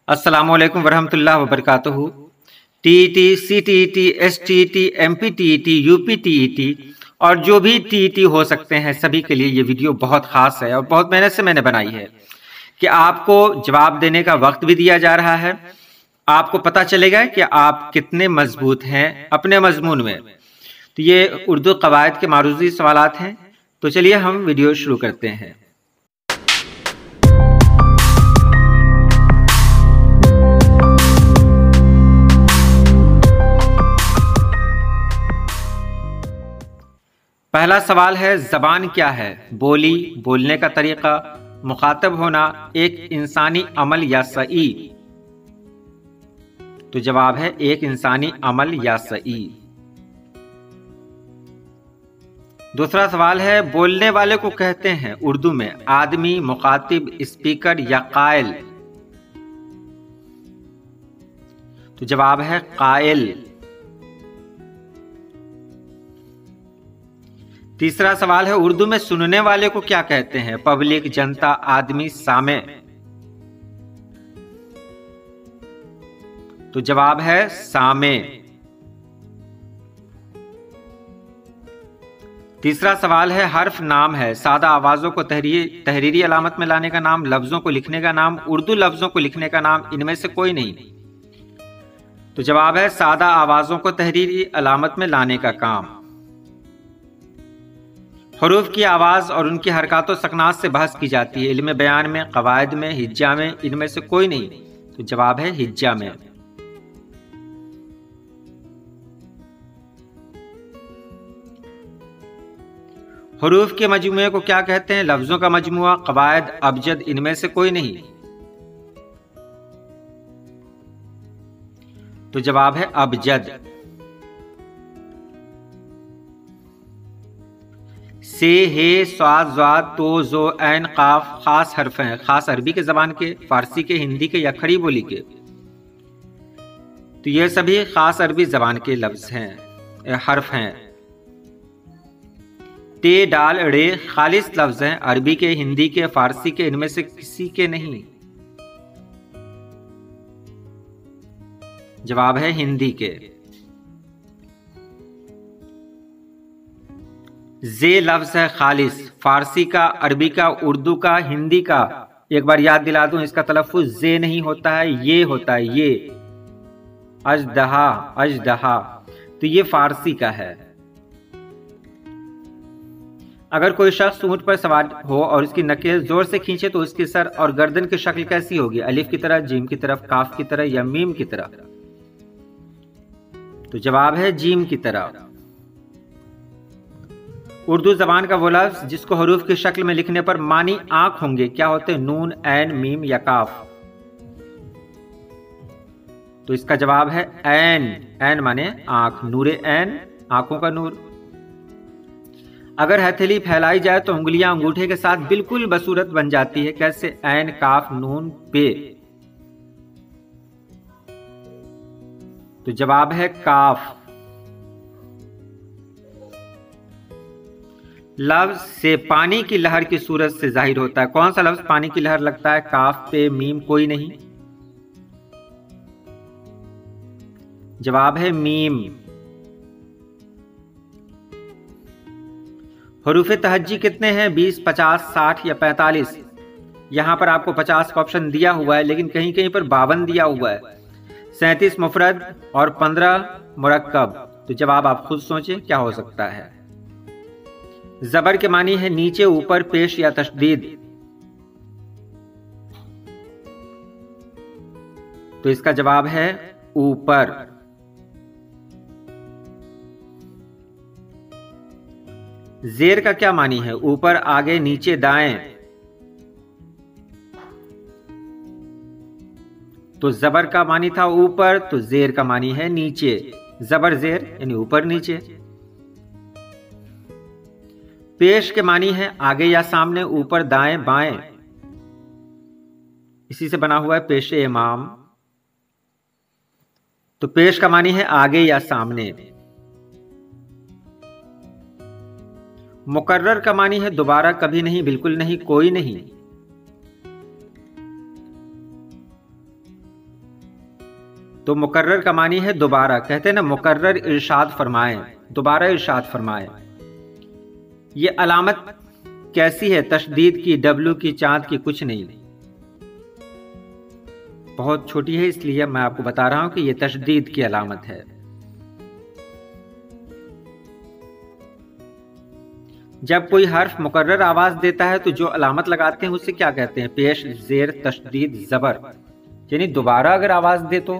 अस्सलामुअलैकुम वरहमतुल्लाहि वबरकातुहू। TET, CTET, STET, एमपीटीईटी, UPTET और जो भी टीईटी हो सकते हैं सभी के लिए ये वीडियो बहुत खास है और बहुत मेहनत से मैंने बनाई है कि आपको जवाब देने का वक्त भी दिया जा रहा है। आपको पता चलेगा कि आप कितने मजबूत हैं अपने मजमून में। तो ये उर्दू कवायद के मारूजी सवालात हैं। तो चलिए हम वीडियो शुरू करते हैं। पहला सवाल है, ज़बान क्या है? बोली, बोलने का तरीका, मुखातब होना, एक इंसानी अमल या सई। तो जवाब है एक इंसानी अमल या सई। दूसरा सवाल है, बोलने वाले को कहते हैं उर्दू में आदमी, मुखातिब, स्पीकर या कायल। तो जवाब है कायल। तीसरा सवाल है, उर्दू में सुनने वाले को क्या कहते हैं? पब्लिक, जनता, आदमी, सामे। तो जवाब है सामे। तीसरा सवाल है, हर्फ नाम है, सादा आवाजों को तहरीरी अलामत में लाने का नाम, लफ्जों को लिखने का नाम, उर्दू लफ्जों को लिखने का नाम, इनमें से कोई नहीं। तो जवाब है सादा आवाजों को तहरीरी अलामत में लाने का काम। हरूफ की आवाज और उनकी हरकतों सकनात से बहस की जाती है, इल्म बयान में, कवायद में, हिज्जा में, इनमें से कोई नहीं। तो जवाब है हिज्जा में। हरूफ के मजमूए को क्या कहते हैं? लफ्जों का मजमुआ, कवायद, अबजद, इनमें से कोई नहीं। तो जवाब है अबजद। से, हे, स्वाद, ज़ाद, तो, जो, ऐन, काफ खास हर्फ हैं, खास अरबी के ज़बान के, फारसी के, हिंदी के या खड़ी बोली के। तो ये सभी खास अरबी ज़बान के लफ्ज हैं, हर्फ हैं। ते, डाल, रे खालिस लफ्ज हैं, अरबी के, हिंदी के, फारसी के, इनमें से किसी के नहीं। जवाब है हिंदी के। जे लफ्ज है खालिस, फारसी का, अरबी का, उर्दू का, हिंदी का। एक बार याद दिला दूं, इसका तलफ्फुज जे नहीं होता है, ये होता है, ये। अजदहा, अजदहा। तो ये फारसी का है। अगर कोई शख्स ऊंट पर सवार हो और उसकी नकेल जोर से खींचे तो उसके सर और गर्दन की शक्ल कैसी होगी? अलिफ की तरह, जीम की तरफ, काफ की तरह या मीम की तरह? तो जवाब है जीम की तरह। उर्दू जबान का वो लफ्ज जिसको हरूफ की शक्ल में लिखने पर मानी आंख होंगे क्या होते हैं? नून, ऐन, मीम या काफ? तो इसका जवाब है ऐन। ऐन माने आंख, नूरे ऐन, आंखों का नूर। अगर हथेली फैलाई जाए तो उंगलियां अंगूठे के साथ बिल्कुल बसूरत बन जाती है, कैसे? ऐन, काफ, नून, पे। तो जवाब है काफ। लफ्ज से पानी की लहर की सूरत से जाहिर होता है, कौन सा लफ्ज पानी की लहर लगता है? काफ, पे, मीम, कोई नहीं। जवाब है मीम। हरूफे तहज्जी कितने हैं? 20, 50, 60 या 45? यहां पर आपको 50 का ऑप्शन दिया हुआ है, लेकिन कहीं कहीं पर 52 दिया हुआ है। 37 मुफरद और 15 मुरक्कब। तो जवाब आप खुद सोचें क्या हो सकता है। जबर के मानी है नीचे, ऊपर, पेश या तशदीद? तो इसका जवाब है ऊपर। जेर का क्या मानी है? ऊपर, आगे, नीचे, दाएं? तो जबर का मानी था ऊपर, तो जेर का मानी है नीचे। जबर जेर यानी ऊपर नीचे। पेश के मानी है आगे या सामने, ऊपर, दाएं, बाएं? इसी से बना हुआ है पेशे इमाम। तो पेश का मानी है आगे या सामने। मुकर्रर का मानी है दोबारा, कभी नहीं, बिल्कुल नहीं, कोई नहीं। तो मुकर्रर का मानी है दोबारा, कहते हैं ना मुकर्रर इरशाद फरमाए, दोबारा इरशाद फरमाए। ये अलामत कैसी है? तशदीद की, डब्लू की, चांद की, कुछ नहीं, बहुत छोटी है, इसलिए मैं आपको बता रहा हूं कि ये तशदीद की अलामत है। जब कोई हर्फ मुकर्रर आवाज देता है तो जो अलामत लगाते हैं उसे क्या कहते हैं? पेश, जेर, तशदीद, जबर। यानी दोबारा अगर आवाज दे तो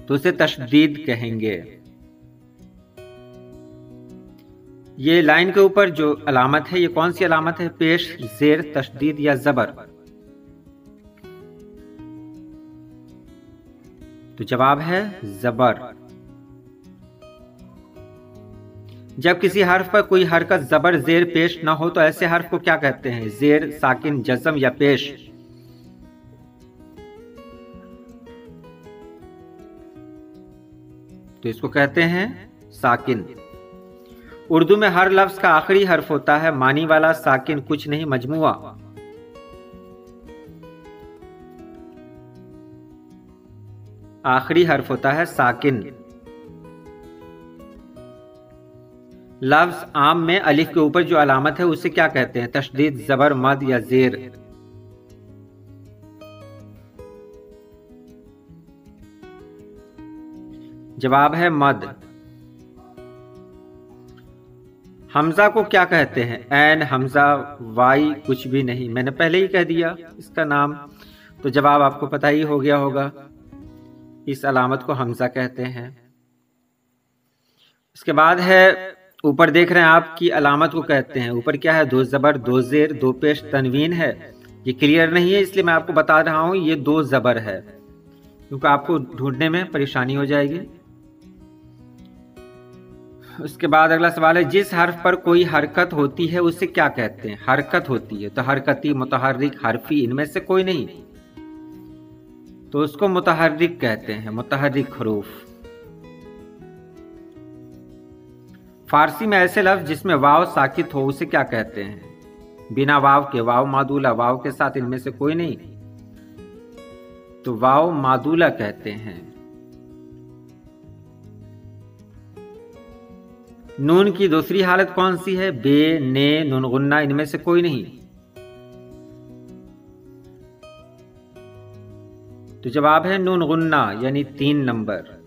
उसे तशदीद कहेंगे। ये लाइन के ऊपर जो अलामत है, ये कौन सी अलामत है? पेश, जेर, तशदीद या जबर? तो जवाब है जबर। जब किसी हर्फ पर कोई हरकत जबर जेर पेश न हो तो ऐसे हर्फ को क्या कहते हैं? जेर, साकिन, जज़म या पेश? तो इसको कहते हैं साकिन। उर्दू में हर लफ्ज का आखिरी हर्फ होता है मानी वाला साकिन, कुछ नहीं, मजमुआ। आखिरी हर्फ होता है साकिन। लफ्ज आम में अलिफ के ऊपर जो अलामत है उसे क्या कहते हैं? तशदीद, जबर, मद या जेर? जवाब है मद। हमजा को क्या कहते हैं? ऐन, हमजा, वाई, कुछ भी नहीं। मैंने पहले ही कह दिया इसका नाम, तो जवाब आपको पता ही हो गया होगा। इस अलामत को हमजा कहते हैं। इसके बाद है, ऊपर देख रहे हैं आप, की अलामत को कहते हैं। ऊपर क्या है? दो जबर, दो जेर, दो पेश, तनवीन है। ये क्लियर नहीं है इसलिए मैं आपको बता रहा हूं ये दो जबर है, क्योंकि आपको ढूंढने में परेशानी हो जाएगी। उसके बाद अगला सवाल है, जिस हर्फ पर कोई हरकत होती है उसे क्या कहते हैं? हरकत होती है तो हरकती, मुतहर्रिक, हरफी, इनमें से कोई नहीं, तो उसको मुतहर्रिक कहते हैं, मुतहर्रिक हरूफ। फारसी में ऐसे लफ्ज जिसमें वाव साकित हो उसे क्या कहते हैं? बिना वाव के, वाव मादूला, वाव के साथ, इनमें से कोई नहीं, तो वाव मादूला कहते हैं। नून की दूसरी हालत कौन सी है? बे, ने, नून गुन्ना, इनमें से कोई नहीं, तो जवाब है नून गुन्ना, यानी 3 नंबर।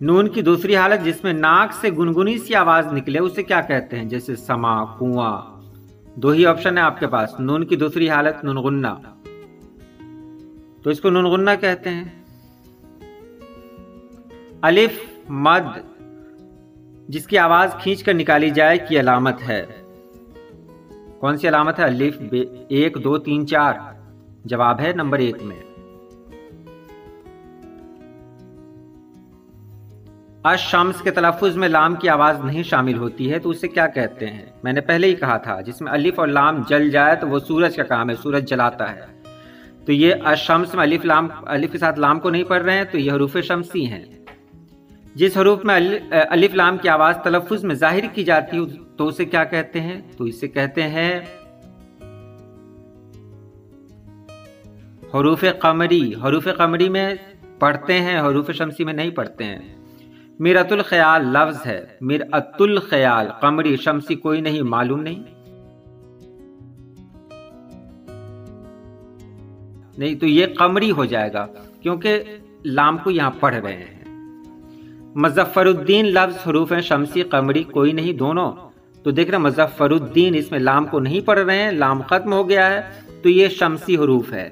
नून की दूसरी हालत जिसमें नाक से गुनगुनी सी आवाज निकले उसे क्या कहते हैं? जैसे समा, कुआं, 2 ही ऑप्शन है आपके पास। नून की दूसरी हालत नून गुन्ना, तो इसको नून गुन्ना कहते हैं। अलिफ मद जिसकी आवाज खींच कर निकाली जाए की अलामत है, कौन सी अलामत है? अलिफ, 1, 2, 3, 4। जवाब है नंबर 1 में। अशम्स के तलफ़ुज़ में लाम की आवाज नहीं शामिल होती है तो उसे क्या कहते हैं? मैंने पहले ही कहा था, जिसमें अलिफ और लाम जल जाए तो वो सूरज का काम है, सूरज जलाता है। तो ये अशम्स में अलिफ के साथ लाम को नहीं पढ़ रहे हैं, तो ये हरूफ शम्सी हैं। जिस हरूफ में अलिफ लाम की आवाज तलफ़ुज़ में जाहिर की जाती है तो उसे क्या कहते हैं? तो इसे कहते हैं हरूफ कमरी। हरूफ कमरी में पढ़ते हैं, हरूफ शम्सी में नहीं पढ़ते हैं। मिरतुल ख्याल लफ्ज है, मिरअतुल ख्याल, कमरी, शम्सी कोई नहीं, मालूम नहीं, तो ये कमरी हो जाएगा क्योंकि लाम को यहां पढ़ रहे हैं। मुज़फ़्फ़रुद्दीन लफ्ज हरूफ है शम्सी, कमरी कोई नहीं, दोनों। तो देख रहे मुज़फ़्फ़रुद्दीन, इसमें लाम को नहीं पढ़ रहे हैं, लाम खत्म हो गया है, तो ये शम्सी हरूफ है।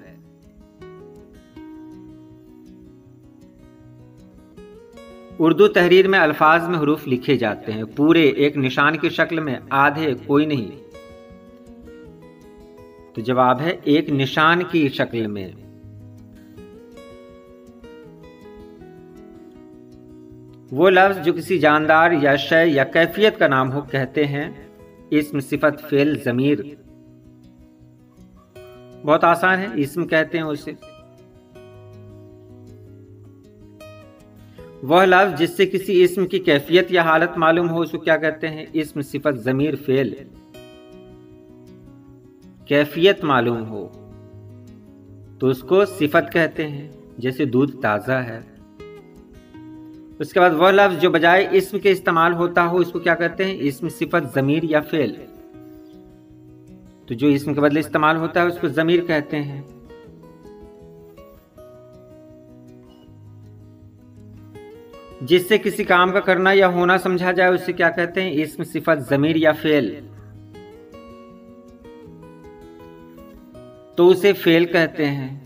उर्दू तहरीर में अल्फाज में हरूफ लिखे जाते हैं पूरे, एक निशान की शक्ल में, आधे, कोई नहीं, तो जवाब है एक निशान की शक्ल में। वो लफ्ज जो किसी जानदार या शय या कैफियत का नाम हो कहते हैं इस्म, सिफत, फेल, जमीर। बहुत आसान है, इस्म कहते हैं उसे। वह लफ्ज जिससे किसी इस्म की कैफियत या हालत मालूम हो उसको क्या कहते हैं? इस्म, सिफत, जमीर, फेल। कैफियत मालूम हो तो उसको सिफत कहते हैं, जैसे दूध ताज़ा है। उसके बाद वह लफ्ज जो बजाय इस्म के इस्तेमाल होता हो इसको क्या कहते हैं? इस्म, सिफत, ज़मीर या फेल। तो जो इस्म के बदले इस्तेमाल होता है उसको ज़मीर कहते हैं। जिससे किसी काम का करना या होना समझा जाए उसे क्या कहते हैं? इस्म, सिफत, ज़मीर या फेल। तो उसे फेल कहते हैं।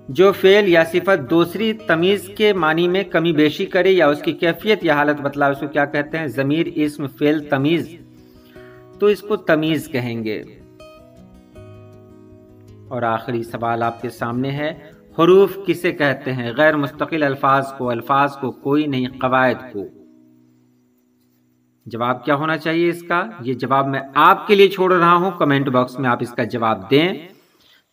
जो फेल या सिफत दूसरी तमीज के मानी में कमी बेशी करे या उसकी कैफियत या हालत बतलाए उसको क्या कहते हैं? ज़मीर, इस्म, फेल, तमीज। तो इसको तमीज कहेंगे। और आखिरी सवाल आपके सामने है, हुरूफ किसे कहते हैं? गैर मुस्तकिल अल्फाज को, कोई नहीं, कवायद को। जवाब क्या होना चाहिए इसका? ये जवाब मैं आपके लिए छोड़ रहा हूं, कमेंट बॉक्स में आप इसका जवाब दें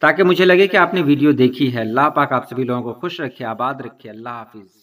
ताकि मुझे लगे कि आपने वीडियो देखी है। अल्लाह पाक आप सभी लोगों को खुश रखे, आबाद रखे। अल्लाह हाफिज।